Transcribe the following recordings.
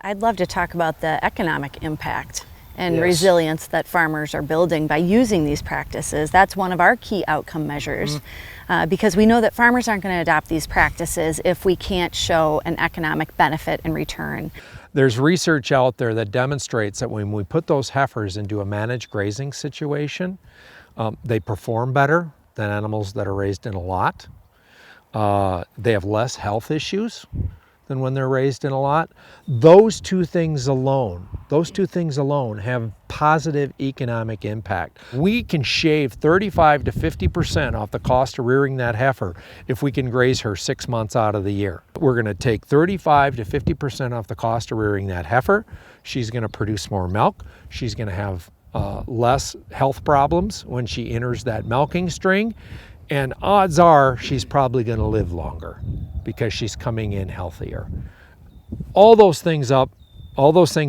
I'd love to talk about the economic impact and Yes. resilience that farmers are building by using these practices. That's one of our key outcome measures, because we know that farmers aren't going to adopt these practices if we can't show an economic benefit in return. There's research out there that demonstrates that when we put those heifers into a managed grazing situation, they perform better than animals that are raised in a lot. They have less health issues than when they're raised in a lot. Those two things alone have positive economic impact. We can shave 35 to 50% off the cost of rearing that heifer if we can graze her 6 months out of the year. We're going to take 35 to 50% off the cost of rearing that heifer. She's going to produce more milk. She's going to have less health problems when she enters that milking string. And odds are she's probably going to live longer because she's coming in healthier. All those things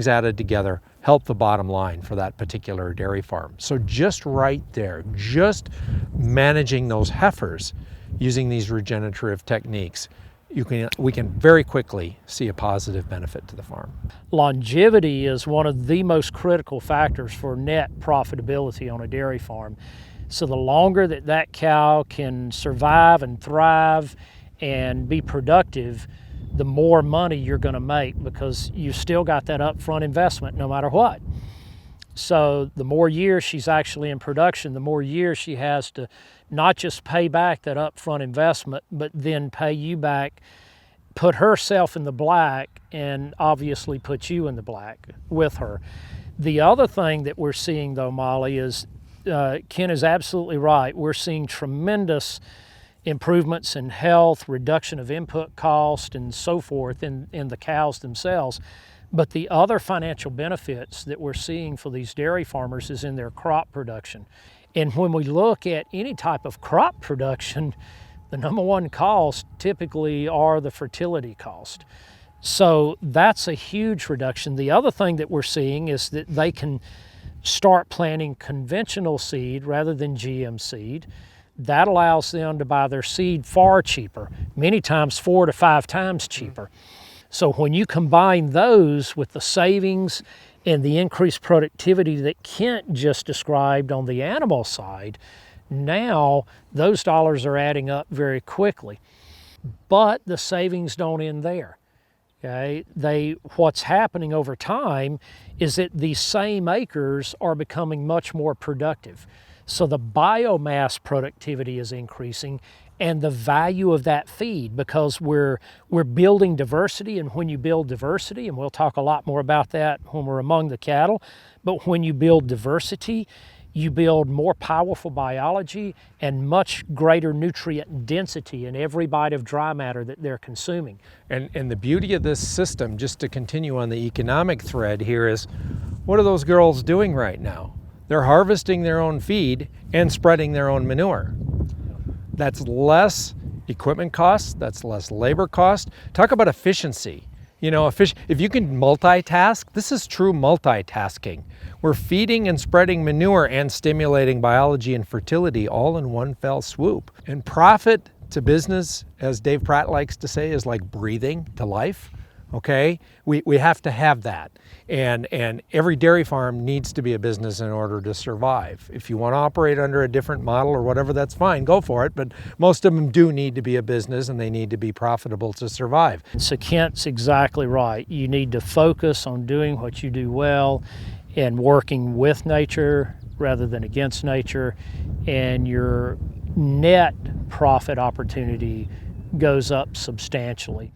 added together help the bottom line for that particular dairy farm. So just right there, just managing those heifers using these regenerative techniques, we can very quickly see a positive benefit to the farm. Longevity is one of the most critical factors for net profitability on a dairy farm. So the longer that cow can survive and thrive and be productive, the more money you're going to make, because you still got that upfront investment no matter what. So the more years she's actually in production, the more years she has to not just pay back that upfront investment, but then pay you back, put herself in the black, and obviously put you in the black with her. The other thing that we're seeing though, Molly, is Ken is absolutely right. We're seeing tremendous improvements in health, reduction of input cost, and so forth in the cows themselves. But the other financial benefits that we're seeing for these dairy farmers is in their crop production. And when we look at any type of crop production, the number one cost typically are the fertility cost. So that's a huge reduction. The other thing that we're seeing is that they can start planting conventional seed rather than GM seed. That allows them to buy their seed far cheaper, many times 4 to 5 times cheaper. So when you combine those with the savings and the increased productivity that Kent just described on the animal side, now those dollars are adding up very quickly. But the savings don't end there. Okay? What's happening over time is that these same acres are becoming much more productive. So the biomass productivity is increasing, and the value of that feed, because we're building diversity. And when you build diversity, and we'll talk a lot more about that when we're among the cattle, but when you build diversity, you build more powerful biology and much greater nutrient density in every bite of dry matter that they're consuming. And the beauty of this system, just to continue on the economic thread here, is what are those girls doing right now? They're harvesting their own feed and spreading their own manure. That's less equipment costs, that's less labor cost. Talk about efficiency. You know, if you can multitask, this is true multitasking. We're feeding and spreading manure and stimulating biology and fertility all in one fell swoop. And profit to business, as Dave Pratt likes to say, is like breathing to life. Okay, we have to have that, and every dairy farm needs to be a business in order to survive. If you want to operate under a different model or whatever, that's fine, go for it, but most of them do need to be a business, and they need to be profitable to survive. So Kent's exactly right. You need to focus on doing what you do well and working with nature rather than against nature, and your net profit opportunity goes up substantially.